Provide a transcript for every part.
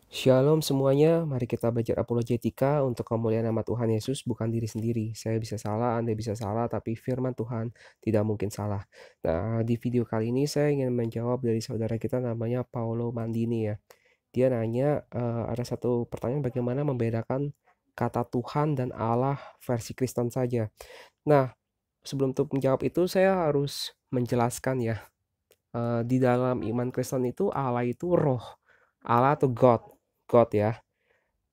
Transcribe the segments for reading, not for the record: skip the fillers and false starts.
Shalom semuanya, mari kita belajar apologetika untuk kemuliaan nama Tuhan Yesus, bukan diri sendiri. Saya bisa salah, Anda bisa salah, tapi firman Tuhan tidak mungkin salah. Nah, di video kali ini saya ingin menjawab dari saudara kita namanya Paolo Mandini ya. Dia nanya, ada satu pertanyaan bagaimana membedakan kata Tuhan dan Allah versi Kristen saja. Nah, sebelum untuk menjawab itu saya harus menjelaskan ya, di dalam iman Kristen itu Allah itu roh, Allah atau God, God ya.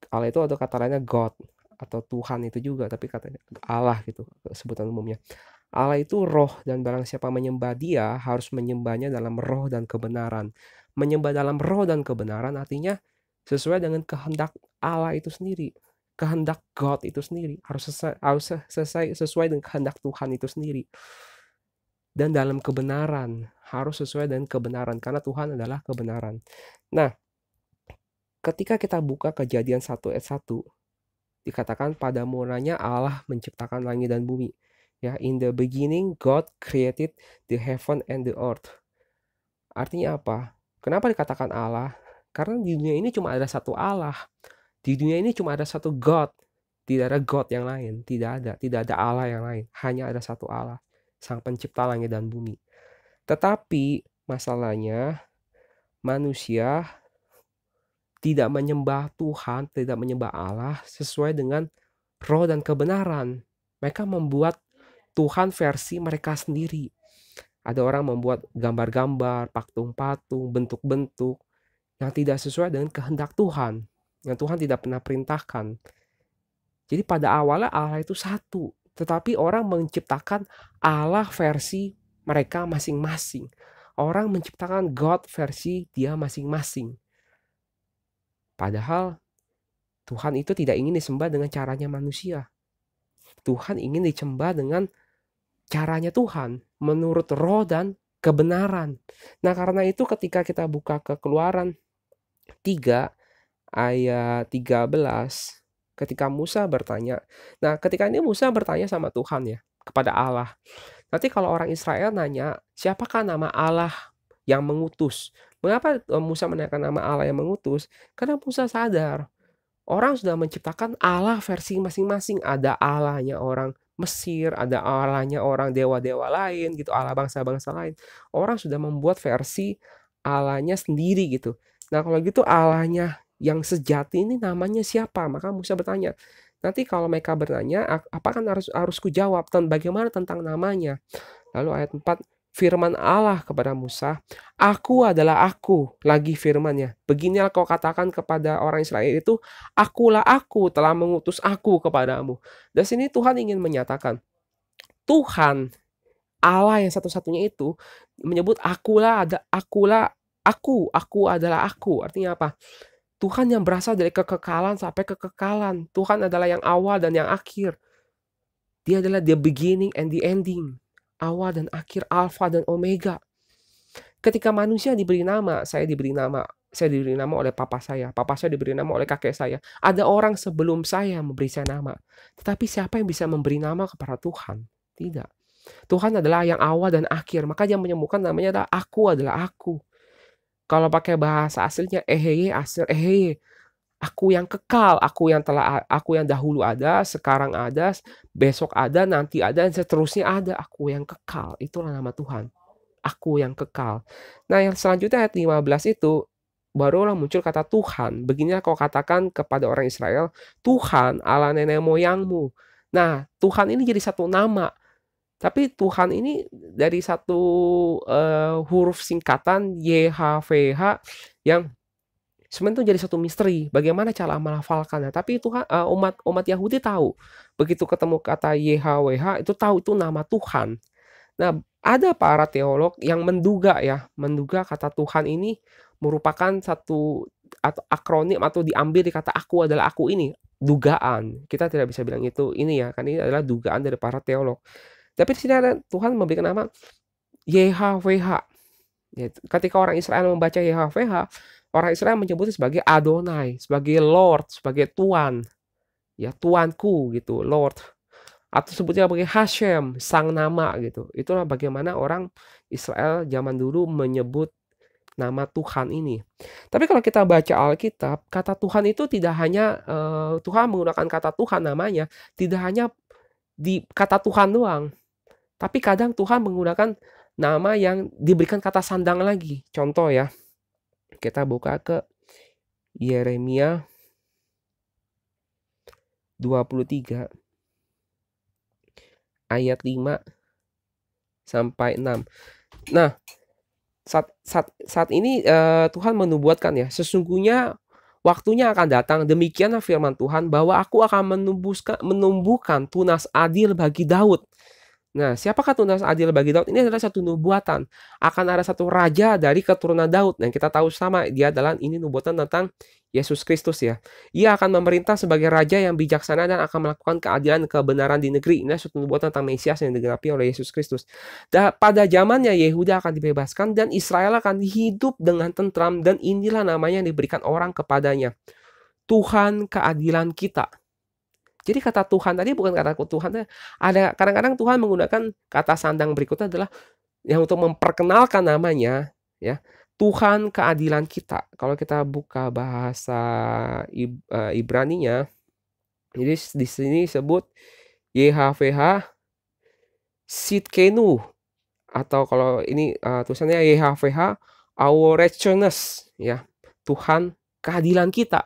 Allah itu ada kata lainnya God atau Tuhan itu juga, tapi katanya Allah gitu sebutan umumnya. Allah itu roh dan barang siapa menyembah dia harus menyembahnya dalam roh dan kebenaran. Menyembah dalam roh dan kebenaran artinya sesuai dengan kehendak Allah itu sendiri. Kehendak God itu sendiri sesuai dengan kehendak Tuhan itu sendiri. Dan dalam kebenaran, harus sesuai dengan kebenaran karena Tuhan adalah kebenaran. Nah, ketika kita buka Kejadian 1 ayat 1 dikatakan pada mulanya Allah menciptakan langit dan bumi. Ya, in the beginning God created the heaven and the earth. Artinya apa? Kenapa dikatakan Allah? Karena di dunia ini cuma ada satu Allah. Di dunia ini cuma ada satu God. Tidak ada God yang lain, tidak ada Allah yang lain. Hanya ada satu Allah, Sang Pencipta langit dan bumi. Tetapi masalahnya manusia tidak menyembah Tuhan, tidak menyembah Allah sesuai dengan roh dan kebenaran. Mereka membuat Tuhan versi mereka sendiri. Ada orang membuat gambar-gambar, patung-patung, bentuk-bentuk yang tidak sesuai dengan kehendak Tuhan, yang Tuhan tidak pernah perintahkan. Jadi pada awalnya Allah itu satu, tetapi orang menciptakan Allah versi mereka masing-masing. Orang menciptakan God versi dia masing-masing. Padahal Tuhan itu tidak ingin disembah dengan caranya manusia. Tuhan ingin disembah dengan caranya Tuhan, menurut roh dan kebenaran. Nah, karena itu ketika kita buka ke Keluaran 3 ayat 13, ketika Musa bertanya. Nah, ketika ini Musa bertanya sama Tuhan ya, kepada Allah. Nanti kalau orang Israel nanya, siapakah nama Allah yang mengutus? Mengapa Musa menanyakan nama Allah yang mengutus? Karena Musa sadar orang sudah menciptakan Allah versi masing-masing. Ada Allahnya orang Mesir, ada Allahnya orang dewa-dewa lain gitu, Allah bangsa-bangsa lain. Orang sudah membuat versi Allahnya sendiri gitu. Nah, kalau gitu Allahnya yang sejati ini namanya siapa? Maka Musa bertanya. Nanti kalau mereka bertanya, apa kan harus kujawab dan bagaimana tentang namanya? Lalu ayat 4, firman Allah kepada Musa, "Aku adalah aku," lagi firman-Nya. "Beginilah kau katakan kepada orang Israel itu, akulah aku telah mengutus aku kepadamu." Dari sini Tuhan ingin menyatakan, Tuhan, Allah yang satu-satunya itu menyebut aku adalah aku. Artinya apa? Tuhan yang berasal dari kekekalan sampai kekekalan. Tuhan adalah yang awal dan yang akhir. Dia adalah the beginning and the ending. Awal dan akhir, alfa dan omega. Ketika manusia diberi nama, saya diberi nama oleh papa saya diberi nama oleh kakek saya. Ada orang sebelum saya memberi saya nama. Tetapi siapa yang bisa memberi nama kepada Tuhan? Tidak. Tuhan adalah yang awal dan akhir. Maka dia menyembuhkan namanya adalah aku. Kalau pakai bahasa aslinya eheye. Aku yang kekal, aku yang dahulu ada, sekarang ada, besok ada, nanti ada, dan seterusnya ada. Aku yang kekal. Itulah nama Tuhan. Aku yang kekal. Nah, yang selanjutnya ayat 15 itu barulah muncul kata Tuhan. Beginilah kau katakan kepada orang Israel, Tuhan Allah nenek moyangmu. Nah, Tuhan ini jadi satu nama. Tapi Tuhan ini dari satu huruf singkatan YHWH yang sebenarnya itu jadi satu misteri. Bagaimana cara melafalkannya? Tapi Tuhan, umat Yahudi tahu. Begitu ketemu kata YHWH itu tahu itu nama Tuhan. Nah, ada para teolog yang menduga kata Tuhan ini merupakan satu atau akronim atau diambil di kata aku adalah aku ini. Dugaan. Kita tidak bisa bilang itu ini ya, kan ini adalah dugaan dari para teolog. Tapi di sini ada Tuhan memberikan nama YHWH. Ya, ketika orang Israel membaca YHWH, orang Israel menyebutnya sebagai Adonai, sebagai Lord, sebagai Tuan. Ya, Tuanku gitu, Lord. Atau sebutnya sebagai Hashem, sang nama gitu. Itulah bagaimana orang Israel zaman dulu menyebut nama Tuhan ini. Tapi kalau kita baca Alkitab, kata Tuhan itu tidak hanya, Tuhan menggunakan kata Tuhan namanya, tidak hanya di kata Tuhan doang, tapi kadang Tuhan menggunakan nama yang diberikan kata sandang lagi. Contoh ya, kita buka ke Yeremia 23 ayat 5 sampai 6. Nah, saat ini Tuhan menubuatkan ya, sesungguhnya waktunya akan datang, demikianlah firman Tuhan, bahwa aku akan menumbuhkan tunas adil bagi Daud. Nah, siapakah tunas adil bagi Daud? Ini adalah satu nubuatan. Akan ada satu raja dari keturunan Daud. Dan kita tahu sama, dia adalah ini nubuatan tentang Yesus Kristus ya. Ia akan memerintah sebagai raja yang bijaksana dan akan melakukan keadilan dan kebenaran di negeri. Ini satu nubuatan tentang Mesias yang digenapi oleh Yesus Kristus. Dan pada zamannya Yehuda akan dibebaskan dan Israel akan hidup dengan tentram, dan inilah namanya yang diberikan orang kepadanya. Tuhan keadilan kita. Jadi kata Tuhan tadi bukan kata Tuhan, ada kadang-kadang Tuhan menggunakan kata sandang berikutnya adalah yang untuk memperkenalkan namanya ya, Tuhan keadilan kita. Kalau kita buka bahasa Ibraninya, jadi di sini disebut YHWH Sidkenu, atau kalau ini tulisannya YHWH our righteousness ya, Tuhan keadilan kita.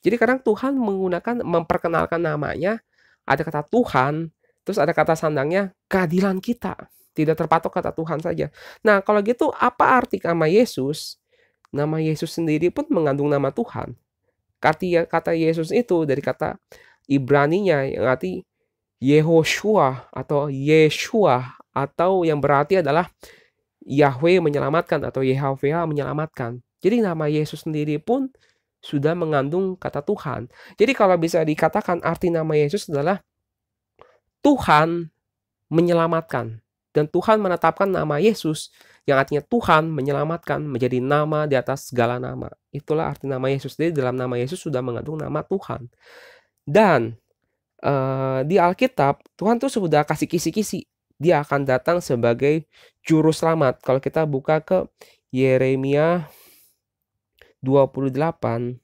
Jadi kadang Tuhan menggunakan memperkenalkan namanya, ada kata Tuhan, terus ada kata sandangnya keadilan kita. Tidak terpatok kata Tuhan saja. Nah, kalau gitu apa arti nama Yesus? Nama Yesus sendiri pun mengandung nama Tuhan. Kata Yesus itu dari kata Ibraninya yang arti Yehoshua atau Yeshua, atau yang berarti adalah Yahweh menyelamatkan atau YHWH menyelamatkan. Jadi nama Yesus sendiri pun sudah mengandung kata Tuhan. Jadi kalau bisa dikatakan arti nama Yesus adalah Tuhan menyelamatkan. Dan Tuhan menetapkan nama Yesus yang artinya Tuhan menyelamatkan menjadi nama di atas segala nama. Itulah arti nama Yesus. Jadi dalam nama Yesus sudah mengandung nama Tuhan. Dan di Alkitab Tuhan tuh sudah kasih kisi-kisi. Dia akan datang sebagai juru selamat. Kalau kita buka ke Yeremia 28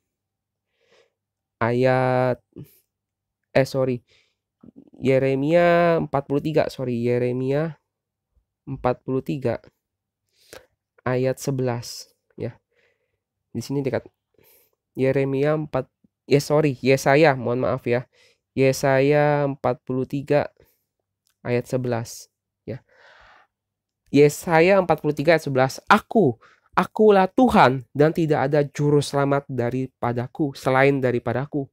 ayat Yeremia 43 ayat 11 ya. Di sini dekat Yesaya, mohon maaf ya. Yesaya 43 ayat 11 ya. Yesaya 43 ayat 11. Akulah Tuhan dan tidak ada juru selamat daripadaku selain daripadaku.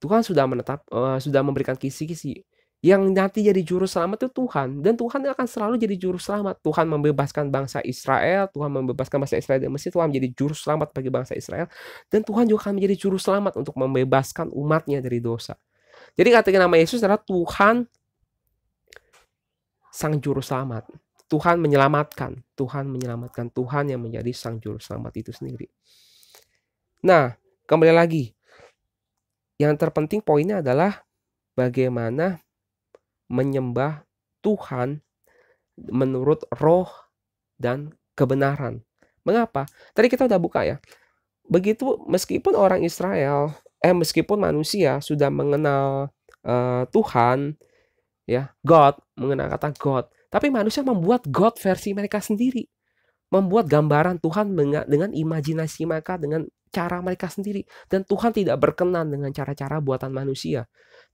Tuhan sudah sudah memberikan kisi-kisi. Yang nanti jadi juru selamat itu Tuhan, dan Tuhan akan selalu jadi juru selamat. Tuhan membebaskan bangsa Israel, Tuhan membebaskan bangsa Israel dari Mesir, Tuhan menjadi juru selamat bagi bangsa Israel, dan Tuhan juga akan menjadi juru selamat untuk membebaskan umatnya dari dosa. Jadi kata nama Yesus adalah Tuhan sang juru selamat. Tuhan menyelamatkan, Tuhan yang menjadi sang juru selamat itu sendiri. Nah, kembali lagi, yang terpenting poinnya adalah bagaimana menyembah Tuhan menurut roh dan kebenaran. Mengapa? Tadi kita udah buka ya. Begitu meskipun orang Israel, meskipun manusia sudah mengenal Tuhan, ya, God, mengenal kata God, tapi manusia membuat God versi mereka sendiri. Membuat gambaran Tuhan dengan imajinasi mereka, dengan cara mereka sendiri. Dan Tuhan tidak berkenan dengan cara-cara buatan manusia.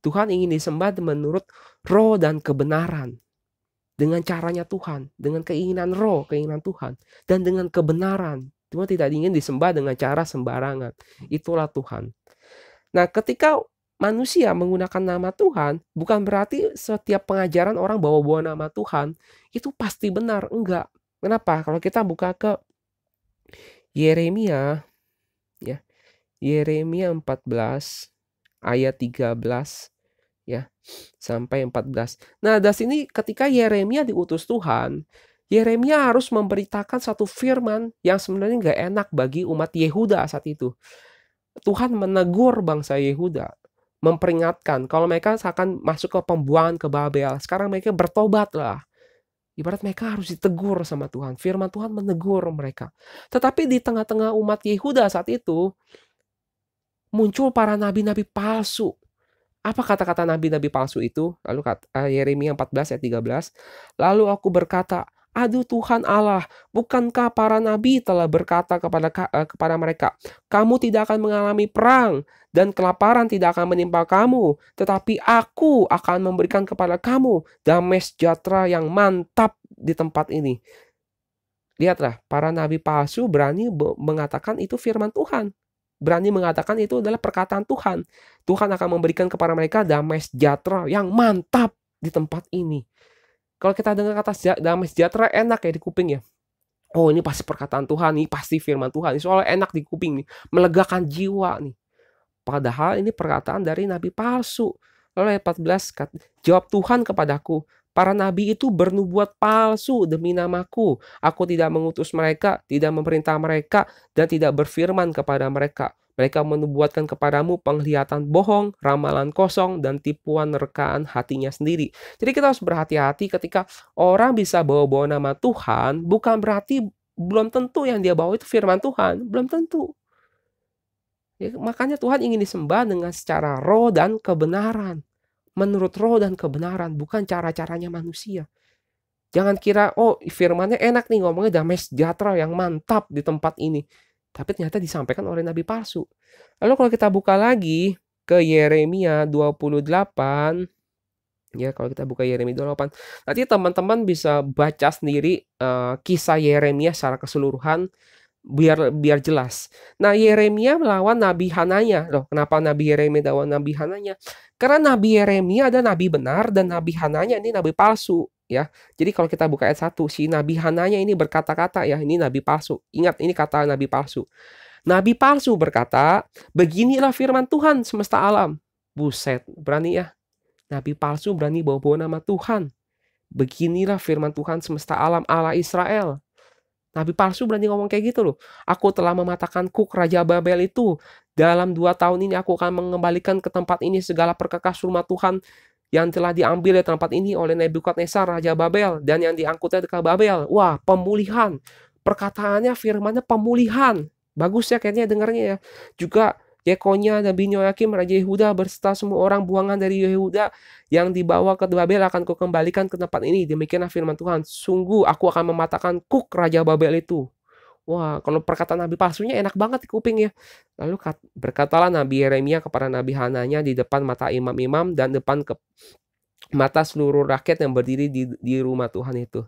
Tuhan ingin disembah menurut roh dan kebenaran. Dengan caranya Tuhan, dengan keinginan roh, keinginan Tuhan. Dan dengan kebenaran. Tuhan tidak ingin disembah dengan cara sembarangan. Itulah Tuhan. Nah, ketika manusia menggunakan nama Tuhan, bukan berarti setiap pengajaran orang bawa-bawa nama Tuhan itu pasti benar. Enggak. Kenapa? Kalau kita buka ke Yeremia ya. Yeremia 14 ayat 13 ya sampai 14. Nah, dari sini ketika Yeremia diutus Tuhan, Yeremia harus memberitakan satu firman yang sebenarnya nggak enak bagi umat Yehuda saat itu. Tuhan menegur bangsa Yehuda, memperingatkan kalau mereka akan masuk ke pembuangan ke Babel. Sekarang mereka bertobatlah. Ibarat mereka harus ditegur sama Tuhan. Firman Tuhan menegur mereka. Tetapi di tengah-tengah umat Yehuda saat itu, muncul para nabi-nabi palsu. Apa kata-kata nabi-nabi palsu itu? Lalu Yeremia 14 ayat 13. Lalu aku berkata, aduh Tuhan Allah, bukankah para nabi telah berkata kepada mereka, kamu tidak akan mengalami perang dan kelaparan tidak akan menimpa kamu, tetapi aku akan memberikan kepada kamu damai sejahtera yang mantap di tempat ini. Lihatlah, para nabi palsu berani mengatakan itu firman Tuhan. Berani mengatakan itu adalah perkataan Tuhan. Tuhan akan memberikan kepada mereka damai sejahtera yang mantap di tempat ini. Kalau kita dengar kata damai sejahtera enak ya di kuping ya. Oh ini pasti perkataan Tuhan, ini pasti firman Tuhan. Ini soalnya enak di kuping nih, melegakan jiwa nih. Padahal ini perkataan dari nabi palsu. Lalu ayat 14, jawab Tuhan kepadaku, para nabi itu bernubuat palsu demi namaku. Aku tidak mengutus mereka, tidak memerintah mereka, dan tidak berfirman kepada mereka. Mereka menubuatkan kepadamu penglihatan bohong, ramalan kosong, dan tipuan rekaan hatinya sendiri. Jadi kita harus berhati-hati ketika orang bisa bawa-bawa nama Tuhan, bukan berarti belum tentu yang dia bawa itu firman Tuhan. Belum tentu. Ya, makanya Tuhan ingin disembah dengan secara roh dan kebenaran. Menurut roh dan kebenaran, bukan cara-caranya manusia. Jangan kira, oh firmannya enak nih, ngomongnya damai sejahtera yang mantap di tempat ini. Tapi ternyata disampaikan oleh nabi palsu. Lalu kalau kita buka lagi ke Yeremia 28, ya kalau kita buka Yeremia 28, nanti teman-teman bisa baca sendiri kisah Yeremia secara keseluruhan biar jelas. Nah, Yeremia melawan Nabi Hananya. Loh, kenapa Nabi Yeremia melawan Nabi Hananya? Karena Nabi Yeremia ada nabi benar dan Nabi Hananya ini nabi palsu. Ya, jadi kalau kita buka ayat 1, si Nabi Hananya ini berkata-kata ya, ini nabi palsu. Ingat, ini kata nabi palsu. Nabi palsu berkata, beginilah firman Tuhan semesta alam. Buset, berani ya. Nabi palsu berani bawa-bawa nama Tuhan. Beginilah firman Tuhan semesta alam Allah Israel. Nabi palsu berani ngomong kayak gitu loh. Aku telah mematahkan Kuk Raja Babel itu. Dalam 2 tahun ini aku akan mengembalikan ke tempat ini segala perkakas rumah Tuhan yang telah diambil dari tempat ini oleh Nebukadnezar Raja Babel dan yang diangkutnya ke Babel. Wah, pemulihan. Perkataannya, firmannya pemulihan. Bagus ya kayaknya dengarnya ya. Juga Yekonia Nabi Yoyakim Raja Yehuda berserta semua orang buangan dari Yehuda yang dibawa ke Babel akan kukembalikan ke tempat ini. Demikianlah firman Tuhan. Sungguh aku akan mematahkan Kuk Raja Babel itu. Wah, kalau perkataan nabi palsunya enak banget di kuping ya. Lalu berkatalah Nabi Yeremia kepada Nabi Hananya di depan mata imam-imam dan depan ke mata seluruh rakyat yang berdiri di rumah Tuhan itu.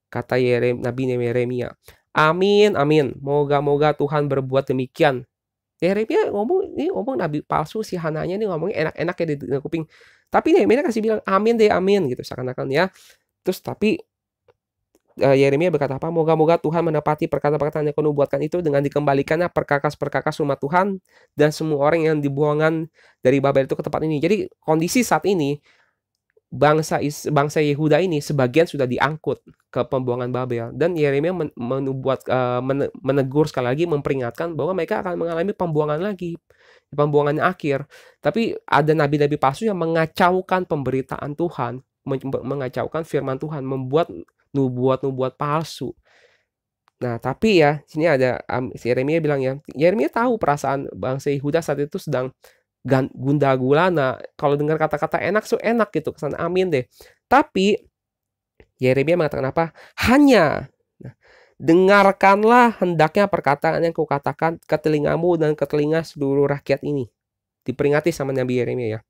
Kata Nabi Yeremia, amin, amin. Moga-moga Tuhan berbuat demikian. Yeremia ngomong nabi palsu, si Hananya nih ngomongnya enak-enak ya di kuping. Tapi Yeremia kasih bilang amin deh, amin gitu seakan-akan ya. Terus tapi Yeremia berkata apa? Moga-moga Tuhan menepati perkataan-perkataan yang kau nubuatkan itu dengan dikembalikannya perkakas-perkakas rumah Tuhan dan semua orang yang dibuangan dari Babel itu ke tempat ini. Jadi kondisi saat ini bangsa Yehuda ini sebagian sudah diangkut ke pembuangan Babel dan Yeremia menegur sekali lagi, memperingatkan bahwa mereka akan mengalami pembuangan lagi, pembuangan akhir. Tapi ada nabi-nabi palsu yang mengacaukan pemberitaan Tuhan, mengacaukan firman Tuhan, membuat nubuat palsu. Nah, tapi ya, sini ada Yeremia bilang ya, Yeremia tahu perasaan bangsa Yehuda saat itu sedang gundah gulana. Kalau dengar kata-kata enak, so enak gitu, kesan amin deh. Tapi Yeremia mengatakan apa? Hanya dengarkanlah hendaknya perkataan yang kukatakan ke telingamu dan ke telinga seluruh rakyat ini. Diperingati sama Nabi Yeremia ya.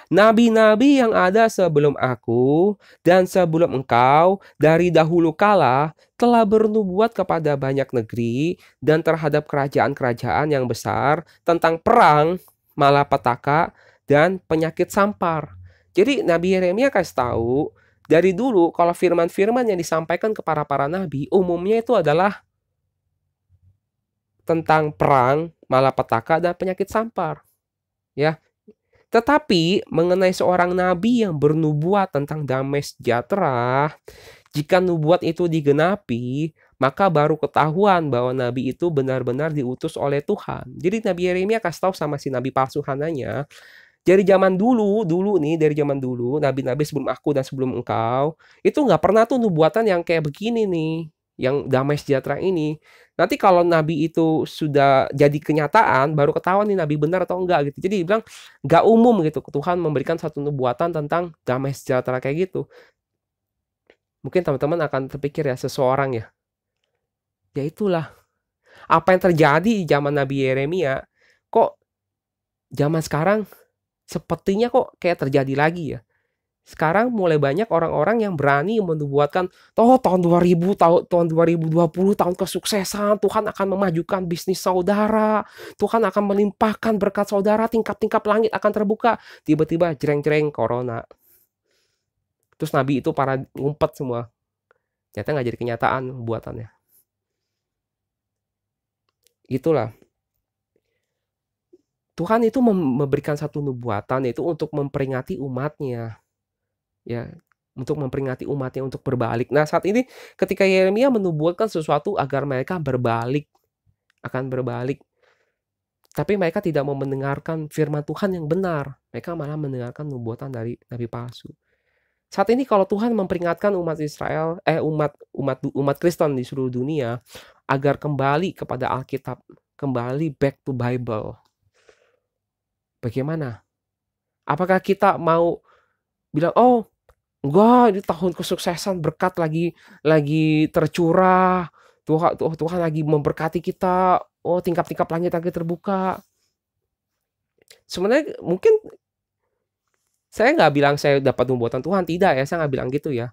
Nabi-nabi yang ada sebelum aku dan sebelum engkau dari dahulu kala telah bernubuat kepada banyak negeri dan terhadap kerajaan-kerajaan yang besar tentang perang, malapetaka, dan penyakit sampar. Jadi Nabi Yeremia kasih tahu dari dulu kalau firman-firman yang disampaikan kepada para nabi umumnya itu adalah tentang perang, malapetaka, dan penyakit sampar. Ya, tetapi mengenai seorang nabi yang bernubuat tentang damai sejahtera, jika nubuat itu digenapi, maka baru ketahuan bahwa nabi itu benar-benar diutus oleh Tuhan. Jadi Nabi Yeremia kasih tahu sama si nabi palsu Hananya, Dari zaman dulu nih, dari zaman dulu, nabi-nabi sebelum aku dan sebelum engkau, itu nggak pernah tuh nubuatan yang kayak begini nih, yang damai sejahtera ini. Nanti kalau nabi itu sudah jadi kenyataan, baru ketahuan nih nabi benar atau enggak gitu. Jadi dibilang nggak umum gitu, Tuhan memberikan satu nubuatan tentang damai sejahtera kayak gitu. Mungkin teman-teman akan terpikir ya, seseorang ya, ya itulah, apa yang terjadi di zaman Nabi Yeremia, kok zaman sekarang sepertinya kok kayak terjadi lagi ya. Sekarang mulai banyak orang-orang yang berani menubuatkan, "Oh, tahun 2000, tahun 2020, tahun kesuksesan, Tuhan akan memajukan bisnis saudara, Tuhan akan melimpahkan berkat saudara, tingkap-tingkap langit akan terbuka." Tiba-tiba jreng-jreng corona. Terus nabi itu para ngumpet semua. Ternyata nggak jadi kenyataan buatannya. Itulah. Tuhan itu memberikan satu nubuatan, yaitu untuk memperingati umatnya. Ya, untuk memperingati umatnya untuk berbalik. Nah, saat ini ketika Yeremia menubuatkan sesuatu agar mereka berbalik, akan berbalik. Tapi mereka tidak mau mendengarkan firman Tuhan yang benar. Mereka malah mendengarkan nubuatan dari nabi palsu. Saat ini kalau Tuhan memperingatkan umat Israel, umat Kristen di seluruh dunia agar kembali kepada Alkitab, kembali back to Bible. Bagaimana? Apakah kita mau bilang, "Oh, enggak, ini tahun kesuksesan, berkat lagi tercurah. Tuhan lagi memberkati kita. Oh, tingkap-tingkap langit lagi terbuka." Sebenarnya mungkin saya nggak bilang saya dapat nubuatan Tuhan, tidak ya, saya nggak bilang gitu ya.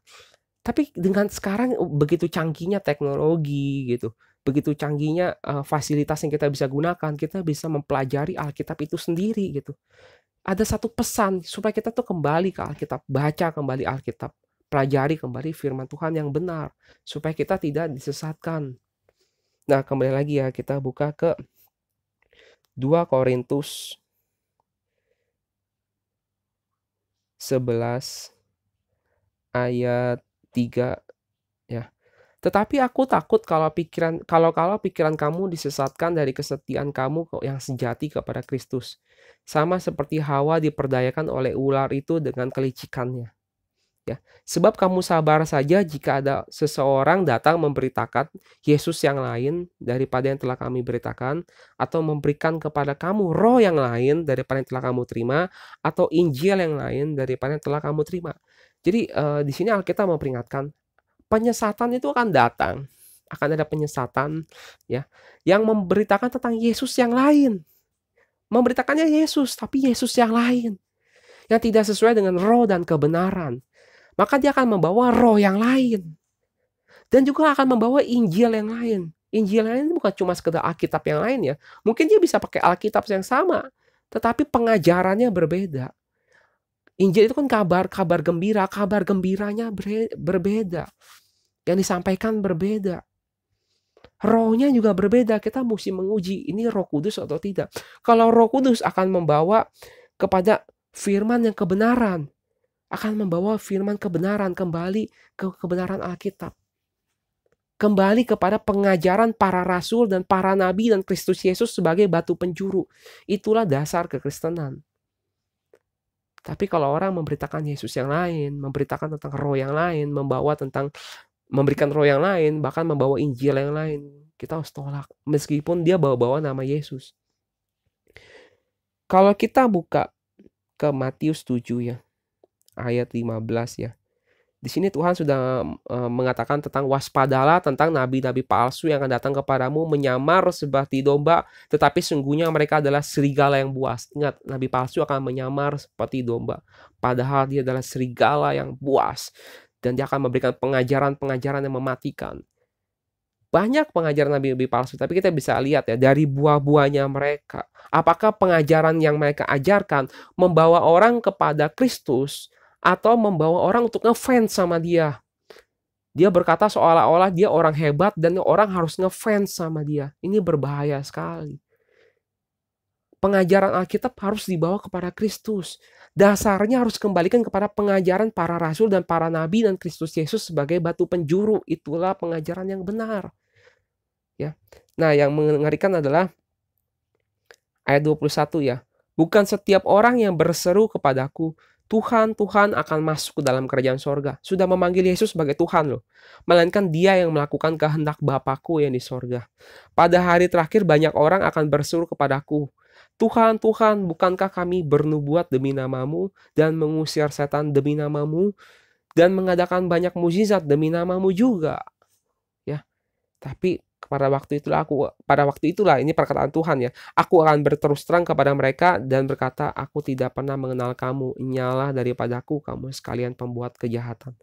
Tapi dengan sekarang begitu canggihnya teknologi gitu, begitu canggihnya fasilitas yang kita bisa gunakan, kita bisa mempelajari Alkitab itu sendiri gitu. Ada satu pesan supaya kita tuh kembali ke Alkitab, baca kembali Alkitab, pelajari kembali firman Tuhan yang benar, supaya kita tidak disesatkan. Nah, kembali lagi ya, kita buka ke 2 Korintus 11 ayat 3 ya. Tetapi aku takut kalau pikiran kamu disesatkan dari kesetiaan kamu yang sejati kepada Kristus. Sama seperti Hawa diperdayakan oleh ular itu dengan kelicikannya. Ya, sebab kamu sabar saja jika ada seseorang datang memberitakan Yesus yang lain daripada yang telah kami beritakan, atau memberikan kepada kamu roh yang lain daripada yang telah kamu terima, atau Injil yang lain daripada yang telah kamu terima. Jadi di sini Alkitab memperingatkan penyesatan itu akan datang, akan ada penyesatan ya, yang memberitakan tentang Yesus yang lain. Memberitakannya Yesus, tapi Yesus yang lain yang tidak sesuai dengan roh dan kebenaran. Maka dia akan membawa roh yang lain. Dan juga akan membawa Injil yang lain. Injil yang lain bukan cuma sekedar Alkitab yang lain ya. Mungkin dia bisa pakai Alkitab yang sama, tetapi pengajarannya berbeda. Injil itu kan kabar gembira, kabar gembiranya berbeda. Yang disampaikan berbeda. Rohnya juga berbeda. Kita mesti menguji ini Roh Kudus atau tidak. Kalau Roh Kudus akan membawa kepada firman yang kebenaran, akan membawa firman kebenaran kembali ke kebenaran Alkitab. Kembali kepada pengajaran para rasul dan para nabi dan Kristus Yesus sebagai batu penjuru. Itulah dasar kekristenan. Tapi kalau orang memberitakan Yesus yang lain, memberitakan tentang roh yang lain, memberikan roh yang lain, bahkan membawa Injil yang lain, kita harus tolak. Meskipun dia bawa-bawa nama Yesus. Kalau kita buka ke Matius 7 ya, ayat 15 ya. Di sini Tuhan sudah mengatakan tentang waspadalah tentang nabi-nabi palsu yang akan datang kepadamu menyamar seperti domba, tetapi sungguhnya mereka adalah serigala yang buas. Ingat, nabi palsu akan menyamar seperti domba, padahal dia adalah serigala yang buas. Dan dia akan memberikan pengajaran-pengajaran yang mematikan. Banyak pengajaran nabi-nabi palsu, tapi kita bisa lihat ya dari buah-buahnya mereka. Apakah pengajaran yang mereka ajarkan membawa orang kepada Kristus atau membawa orang untuk ngefans sama dia? Dia berkata seolah-olah dia orang hebat dan orang harus ngefans sama dia. Ini berbahaya sekali. Pengajaran Alkitab harus dibawa kepada Kristus. Dasarnya harus kembalikan kepada pengajaran para rasul dan para nabi dan Kristus Yesus sebagai batu penjuru. Itulah pengajaran yang benar. Ya. Nah, yang mengerikan adalah ayat 21 ya. Bukan setiap orang yang berseru kepadaku, Tuhan, Tuhan akan masuk ke dalam kerajaan sorga. Sudah memanggil Yesus sebagai Tuhan loh. Melainkan dia yang melakukan kehendak Bapakku yang di sorga. Pada hari terakhir banyak orang akan berseru kepadaku, Tuhan, Tuhan, bukankah kami bernubuat demi namamu dan mengusir setan demi namamu dan mengadakan banyak mukjizat demi namamu juga? Ya, tapi pada waktu itulah ini perkataan Tuhan ya, aku akan berterus terang kepada mereka dan berkata, aku tidak pernah mengenal kamu, nyalah daripadaku kamu sekalian pembuat kejahatan.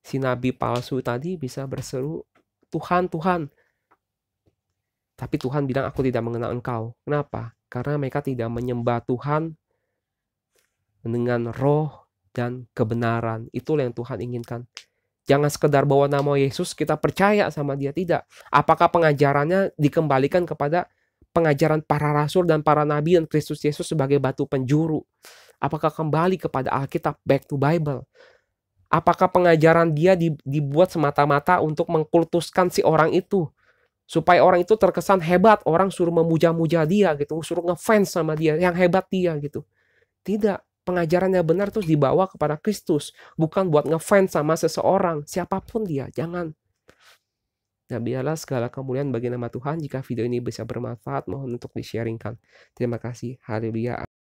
Si nabi palsu tadi bisa berseru, Tuhan, Tuhan. Tapi Tuhan bilang, aku tidak mengenal engkau. Kenapa? Karena mereka tidak menyembah Tuhan dengan roh dan kebenaran. Itulah yang Tuhan inginkan. Jangan sekedar bawa nama Yesus, kita percaya sama dia. Tidak. Apakah pengajarannya dikembalikan kepada pengajaran para rasul dan para nabi dan Kristus Yesus sebagai batu penjuru? Apakah kembali kepada Alkitab, back to Bible? Apakah pengajaran dia dibuat semata-mata untuk mengkultuskan si orang itu? Supaya orang itu terkesan hebat, orang suruh memuja-muja dia gitu, suruh ngefans sama dia, yang hebat dia gitu. Tidak. Pengajarannya benar terus dibawa kepada Kristus, bukan buat ngefans sama seseorang, siapapun dia, jangan. Nah, biarlah segala kemuliaan bagi nama Tuhan. Jika video ini bisa bermanfaat, mohon untuk di-sharingkan. Terima kasih. Haleluya.